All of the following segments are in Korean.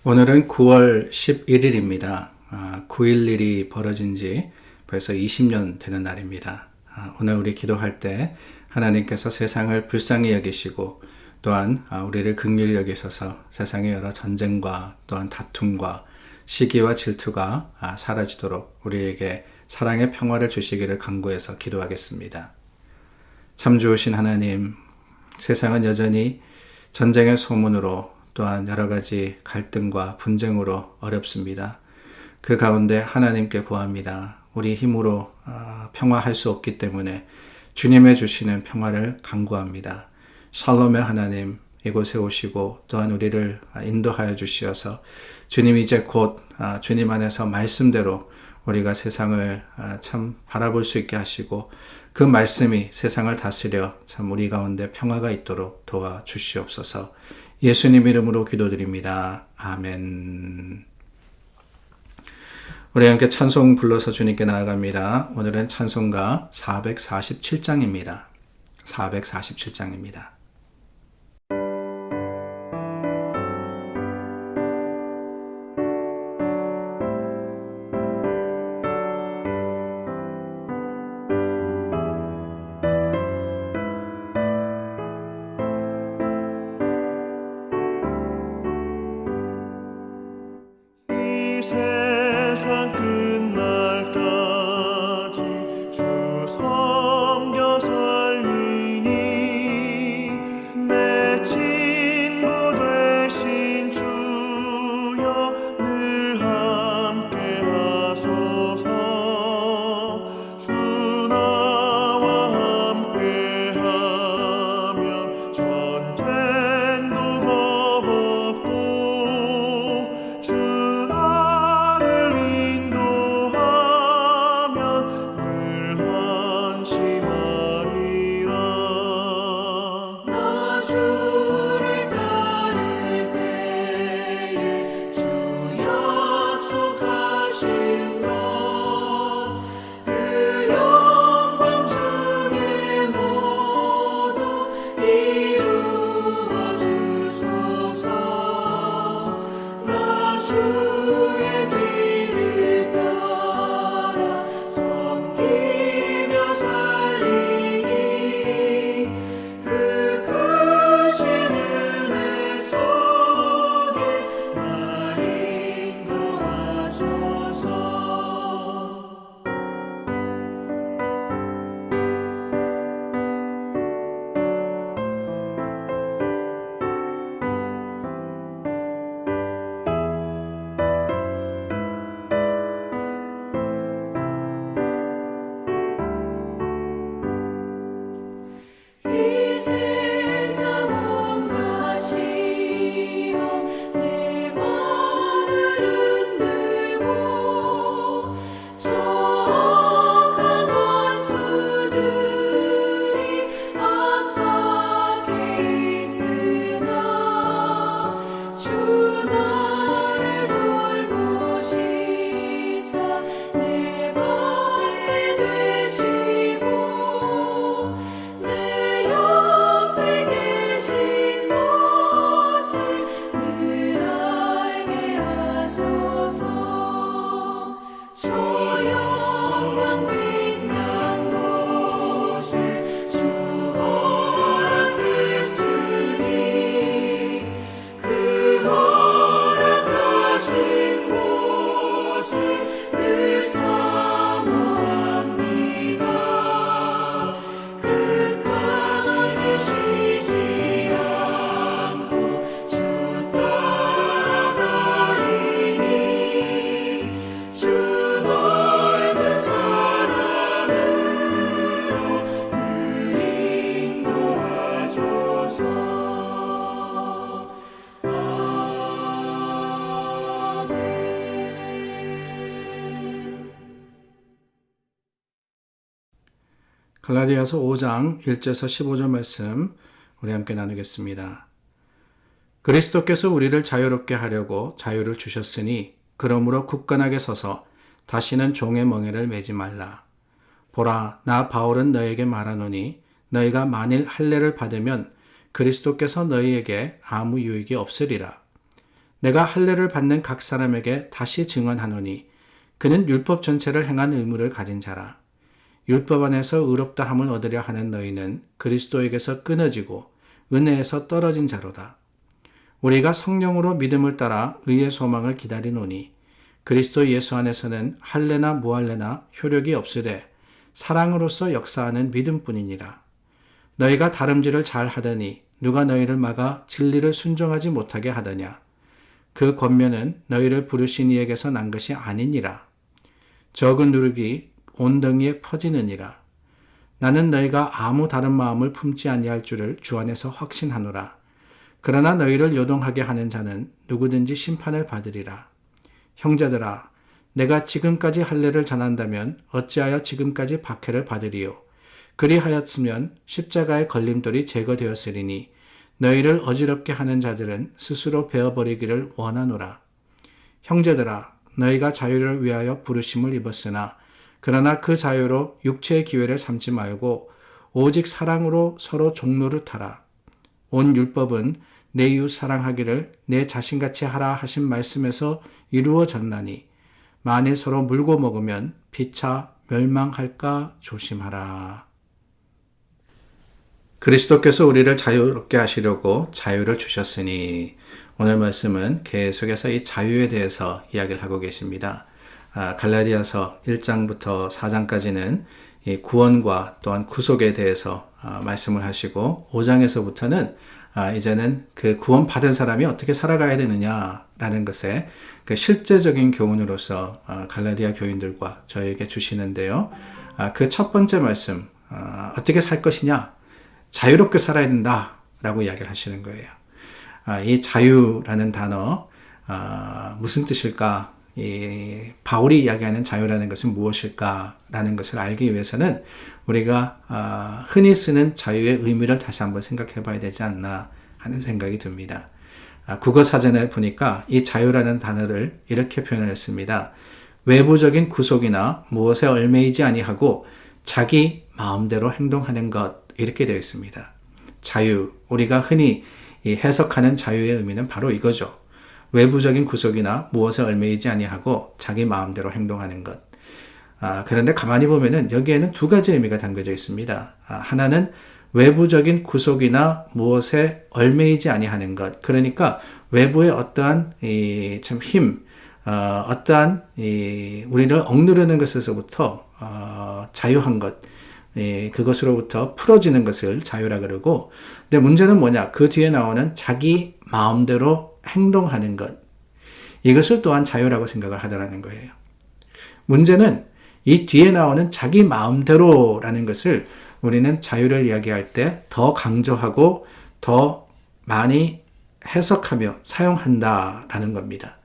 오늘은 9월 11일입니다. 9.11이 벌어진 지 벌써 20년 되는 날입니다. 오늘 우리 기도할 때 하나님께서 세상을 불쌍히 여기시고 또한 우리를 긍휼히 여기셔서 세상의 여러 전쟁과 또한 다툼과 시기와 질투가 사라지도록 우리에게 사랑의 평화를 주시기를 간구해서 기도하겠습니다. 참 좋으신 하나님, 세상은 여전히 전쟁의 소문으로 또한 여러 가지 갈등과 분쟁으로 어렵습니다. 그 가운데 하나님께 구합니다. 우리 힘으로 평화할 수 없기 때문에 주님의 주시는 평화를 간구합니다. 샬롬의 하나님, 이곳에 오시고 또한 우리를 인도하여 주시어서 주님 이제 곧 주님 안에서 말씀대로 우리가 세상을 참 바라볼 수 있게 하시고 그 말씀이 세상을 다스려 참 우리 가운데 평화가 있도록 도와주시옵소서. 예수님 이름으로 기도드립니다. 아멘. 우리 함께 찬송 불러서 주님께 나아갑니다. 오늘은 찬송가 447장입니다. 447장입니다. 세상 끝날까지 주 섬겨 살리니 내 친구 되신 주여 늘 함께 하소서. 주 나와 함께 하면 전쟁도 겁없고 주 주의 뒤를 따라 섬기며 살리니 그 크신 은혜 속에 날 인도하소서. 이 세상 온갖 시험 내 맘을 흔들고 적악한 원수들이 압박해 있으나 주 나를 돌보시사 내 방패 되시고 내 옆에 계신 것을 늘 알게 하소서. 저 영광 빛난 곳에 주 허락했으니 그 허락하신 곳을 늘 사모합니다. 끝까지 쉬지 않고 주 따라가리니 주 넓은 사랑으로 늘 인도하소서. 아멘. 갈라디아서 5장 1절에서 15절 말씀 우리 함께 나누겠습니다. 그리스도께서 우리를 자유롭게 하려고 자유를 주셨으니 그러므로 굳건하게 서서 다시는 종의 멍에를 매지 말라. 보라, 나 바울은 너에게 말하노니 너희가 만일 할례를 받으면 그리스도께서 너희에게 아무 유익이 없으리라. 내가 할례를 받는 각 사람에게 다시 증언하노니 그는 율법 전체를 행한 의무를 가진 자라. 율법 안에서 의롭다함을 얻으려 하는 너희는 그리스도에게서 끊어지고 은혜에서 떨어진 자로다. 우리가 성령으로 믿음을 따라 의의 소망을 기다리노니 그리스도 예수 안에서는 할례나 무할례나 효력이 없으되 사랑으로서 역사하는 믿음뿐이니라. 너희가 다름질을 잘 하더니 누가 너희를 막아 진리를 순종하지 못하게 하더냐. 그 권면은 너희를 부르신 이에게서 난 것이 아니니라. 적은 누룩이 온덩이에 퍼지느니라. 나는 너희가 아무 다른 마음을 품지 아니할 줄을 주 안에서 확신하노라. 그러나 너희를 요동하게 하는 자는 누구든지 심판을 받으리라. 형제들아, 내가 지금까지 할례를 전한다면 어찌하여 지금까지 박해를 받으리요. 그리하였으면 십자가의 걸림돌이 제거되었으리니 너희를 어지럽게 하는 자들은 스스로 베어버리기를 원하노라. 형제들아, 너희가 자유를 위하여 부르심을 입었으나 그러나 그 자유로 육체의 기회를 삼지 말고 오직 사랑으로 서로 종로를 타라. 온 율법은 내 이웃 사랑하기를 내 자신같이 하라 하신 말씀에서 이루어졌나니 만일 서로 물고 먹으면 피차 멸망할까 조심하라. 그리스도께서 우리를 자유롭게 하시려고 자유를 주셨으니 오늘 말씀은 계속해서 이 자유에 대해서 이야기를 하고 계십니다. 갈라디아서 1장부터 4장까지는 이 구원과 또한 구속에 대해서 말씀을 하시고 5장에서부터는 이제는 그 구원받은 사람이 어떻게 살아가야 되느냐라는 것에 그 실제적인 교훈으로서 갈라디아 교인들과 저에게 주시는데요. 그 첫 번째 말씀, 어떻게 살 것이냐? 자유롭게 살아야 된다라고 이야기를 하시는 거예요. 이 자유라는 단어, 무슨 뜻일까? 이 바울이 이야기하는 자유라는 것은 무엇일까라는 것을 알기 위해서는 우리가 흔히 쓰는 자유의 의미를 다시 한번 생각해 봐야 되지 않나 하는 생각이 듭니다. 국어 사전에 보니까 이 자유라는 단어를 이렇게 표현을 했습니다. 외부적인 구속이나 무엇에 얽매이지 아니하고 자기 마음대로 행동하는 것, 이렇게 되어 있습니다. 자유, 우리가 흔히 해석하는 자유의 의미는 바로 이거죠. 외부적인 구속이나 무엇에 얽매이지 아니하고 자기 마음대로 행동하는 것. 그런데 가만히 보면은 여기에는 두 가지 의미가 담겨져 있습니다. 하나는 외부적인 구속이나 무엇에 얽매이지 아니하는 것. 그러니까 외부의 어떠한 참 힘, 어떠한 우리를 억누르는 것에서부터 자유한 것, 그것으로부터 풀어지는 것을 자유라 그러고, 근데 문제는 뭐냐? 그 뒤에 나오는 자기 마음대로 행동하는 것. 이것을 또한 자유라고 생각을 하더라는 거예요. 문제는 이 뒤에 나오는 자기 마음대로라는 것을 우리는 자유를 이야기할 때 더 강조하고 더 많이 해석하며 사용한다라는 겁니다.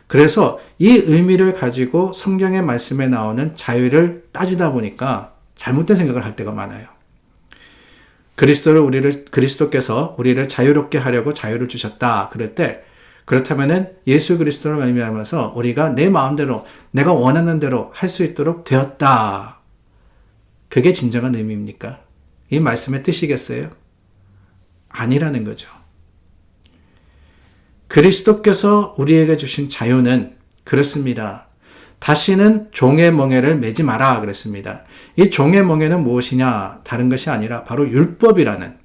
그래서 이 의미를 가지고 성경의 말씀에 나오는 자유를 따지다 보니까 잘못된 생각을 할 때가 많아요. 그리스도께서 우리를 자유롭게 하려고 자유를 주셨다. 그럴 때, 그렇다면은 예수 그리스도를 말미암아서 우리가 내 마음대로, 내가 원하는 대로 할 수 있도록 되었다. 그게 진정한 의미입니까? 이 말씀의 뜻이겠어요? 아니라는 거죠. 그리스도께서 우리에게 주신 자유는 그렇습니다. 다시는 종의 멍에를 매지 마라 그랬습니다. 이 종의 멍에는 무엇이냐? 다른 것이 아니라 바로 율법이라는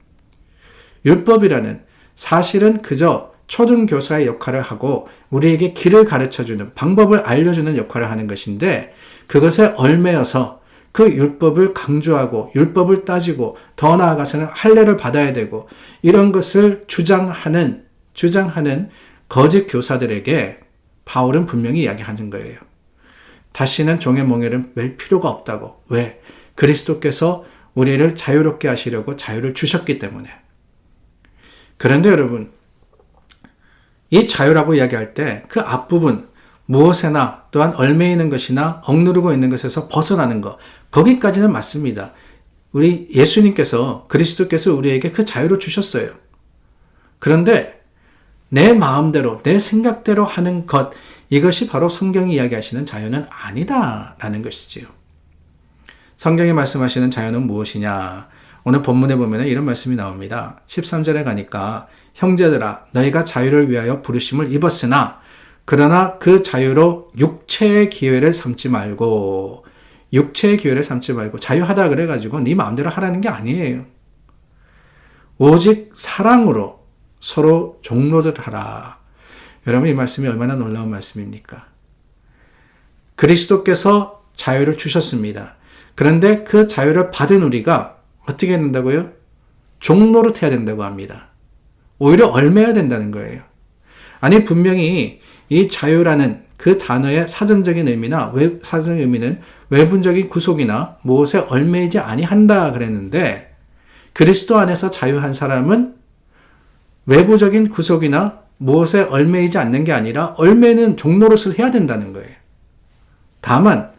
사실은 그저 초등교사의 역할을 하고 우리에게 길을 가르쳐주는, 방법을 알려주는 역할을 하는 것인데, 그것에 얽매여서 그 율법을 강조하고 율법을 따지고 더 나아가서는 할례를 받아야 되고 이런 것을 주장하는 거짓 교사들에게 바울은 분명히 이야기하는 거예요. 다시는 종의 멍에를 맬 필요가 없다고. 왜? 그리스도께서 우리를 자유롭게 하시려고 자유를 주셨기 때문에. 그런데 여러분, 이 자유라고 이야기할 때 그 앞부분, 무엇에나 또한 얽매이는 것이나 억누르고 있는 것에서 벗어나는 것, 거기까지는 맞습니다. 우리 예수님께서, 그리스도께서 우리에게 그 자유를 주셨어요. 그런데 내 마음대로, 내 생각대로 하는 것, 이것이 바로 성경이 이야기하시는 자유는 아니다라는 것이지요. 성경이 말씀하시는 자유는 무엇이냐? 오늘 본문에 보면 이런 말씀이 나옵니다. 13절에 가니까 형제들아 너희가 자유를 위하여 부르심을 입었으나 그러나 그 자유로 육체의 기회를 삼지 말고 자유하다 그래가지고 네 마음대로 하라는 게 아니에요. 오직 사랑으로 서로 종로를 하라. 여러분 이 말씀이 얼마나 놀라운 말씀입니까? 그리스도께서 자유를 주셨습니다. 그런데 그 자유를 받은 우리가 어떻게 해야 된다고요? 종노릇 해야 된다고 합니다. 오히려 얽매야 된다는 거예요. 아니 분명히 이 자유라는 그 단어의 사전적인 의미나 사전적인 의미는 외분적인 구속이나 무엇에 얽매이지 아니한다 그랬는데 그리스도 안에서 자유한 사람은 외부적인 구속이나 무엇에 얽매이지 않는 게 아니라 얽매는 종노릇을 해야 된다는 거예요. 다만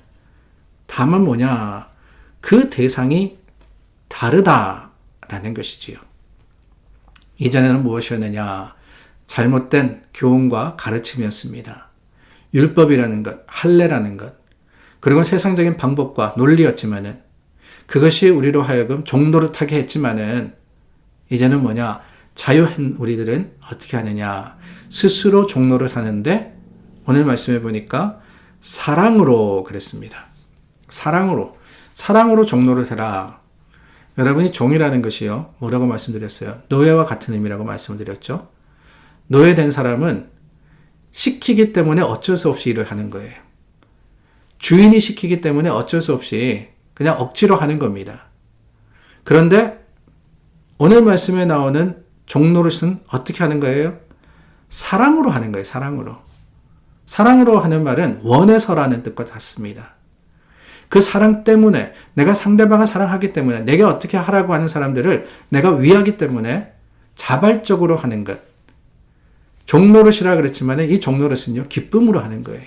뭐냐? 그 대상이 다르다라는 것이지요. 이전에는 무엇이었느냐? 잘못된 교훈과 가르침이었습니다. 율법이라는 것, 할례라는 것, 그리고 세상적인 방법과 논리였지만은 그것이 우리로 하여금 종노릇하게 했지만은 이제는 뭐냐? 자유한 우리들은 어떻게 하느냐? 스스로 종노릇 하는데 오늘 말씀해 보니까 사랑으로 그랬습니다. 사랑으로 종노릇 해라. 여러분이 종이라는 것이요. 뭐라고 말씀드렸어요? 노예와 같은 의미라고 말씀을 드렸죠. 노예된 사람은 시키기 때문에 어쩔 수 없이 일을 하는 거예요. 주인이 시키기 때문에 어쩔 수 없이 그냥 억지로 하는 겁니다. 그런데 오늘 말씀에 나오는 종노릇은 어떻게 하는 거예요? 사랑으로 하는 거예요. 사랑으로 하는 말은 원해서라는 뜻과 같습니다. 그 사랑 때문에 내가 상대방을 사랑하기 때문에 내가 어떻게 하라고 하는 사람들을 내가 위하기 때문에 자발적으로 하는 것. 종노릇이라 그랬지만 이 종노릇은요. 기쁨으로 하는 거예요.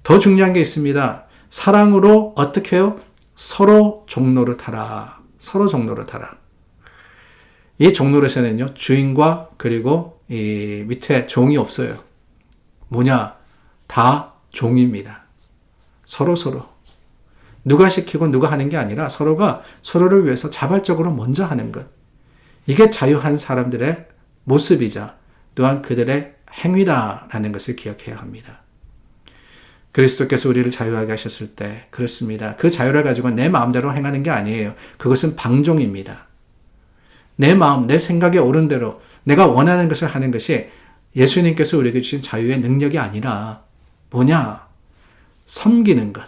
더 중요한 게 있습니다. 사랑으로 어떻게 해요? 서로 종노릇하라. 이 종노릇에는요. 주인과 그리고 이 밑에 종이 없어요. 뭐냐? 다 종입니다. 서로. 누가 시키고 누가 하는 게 아니라 서로가 서로를 위해서 자발적으로 먼저 하는 것. 이게 자유한 사람들의 모습이자 또한 그들의 행위다라는 것을 기억해야 합니다. 그리스도께서 우리를 자유하게 하셨을 때 그렇습니다. 그 자유를 가지고 내 마음대로 행하는 게 아니에요. 그것은 방종입니다. 내 마음, 내 생각에 옳은 대로 내가 원하는 것을 하는 것이 예수님께서 우리에게 주신 자유의 능력이 아니라 뭐냐? 섬기는 것.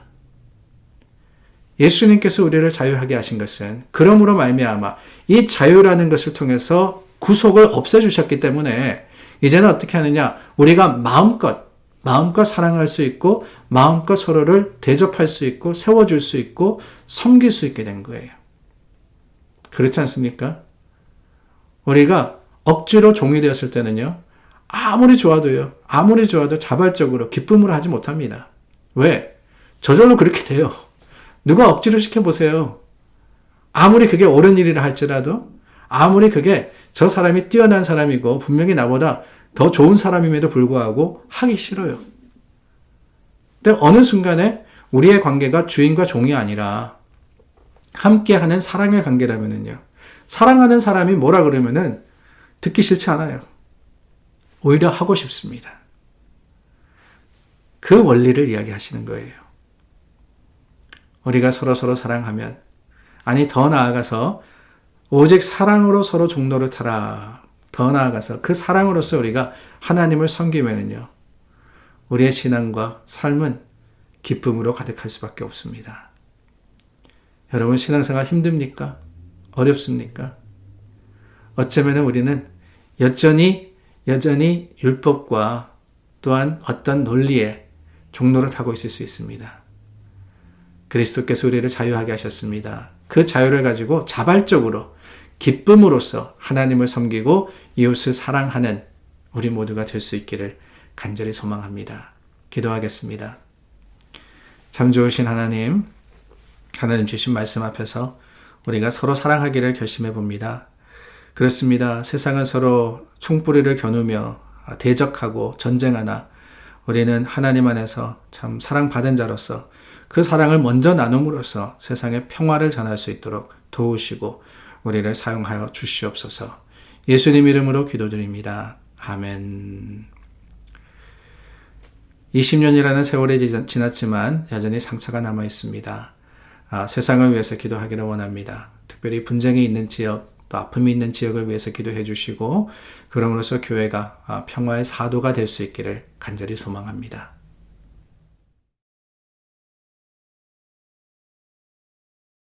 예수님께서 우리를 자유하게 하신 것은 그러므로 말미암아 이 자유라는 것을 통해서 구속을 없애주셨기 때문에 이제는 어떻게 하느냐? 우리가 마음껏 사랑할 수 있고 마음껏 서로를 대접할 수 있고 세워줄 수 있고 섬길 수 있게 된 거예요. 그렇지 않습니까? 우리가 억지로 종이 되었을 때는요. 아무리 좋아도 자발적으로 기쁨으로 하지 못합니다. 왜? 저절로 그렇게 돼요. 누가 억지로 시켜보세요. 아무리 그게 옳은 일이라 할지라도 아무리 그게 저 사람이 뛰어난 사람이고 분명히 나보다 더 좋은 사람임에도 불구하고 하기 싫어요. 근데 어느 순간에 우리의 관계가 주인과 종이 아니라 함께하는 사랑의 관계라면은요. 사랑하는 사람이 뭐라 그러면은 듣기 싫지 않아요. 오히려 하고 싶습니다. 그 원리를 이야기하시는 거예요. 우리가 서로 사랑하면 아니 더 나아가서 오직 사랑으로 서로 종노릇 하라. 더 나아가서 그 사랑으로서 우리가 하나님을 섬기면은요. 우리의 신앙과 삶은 기쁨으로 가득할 수밖에 없습니다. 여러분 신앙생활 힘듭니까? 어렵습니까? 어쩌면 우리는 여전히 율법과 또한 어떤 논리에 종노릇 하고 있을 수 있습니다. 그리스도께서 우리를 자유하게 하셨습니다. 그 자유를 가지고 자발적으로 기쁨으로써 하나님을 섬기고 이웃을 사랑하는 우리 모두가 될 수 있기를 간절히 소망합니다. 기도하겠습니다. 참 좋으신 하나님 주신 말씀 앞에서 우리가 서로 사랑하기를 결심해 봅니다. 그렇습니다. 세상은 서로 총뿌리를 겨누며 대적하고 전쟁하나 우리는 하나님 안에서 참 사랑받은 자로서 그 사랑을 먼저 나눔으로써 세상에 평화를 전할 수 있도록 도우시고 우리를 사용하여 주시옵소서. 예수님 이름으로 기도드립니다. 아멘. 20년이라는 세월이 지났지만 여전히 상처가 남아 있습니다. 세상을 위해서 기도하기를 원합니다. 특별히 분쟁이 있는 지역, 또 아픔이 있는 지역을 위해서 기도해 주시고 그럼으로써 교회가 평화의 사도가 될 수 있기를 간절히 소망합니다.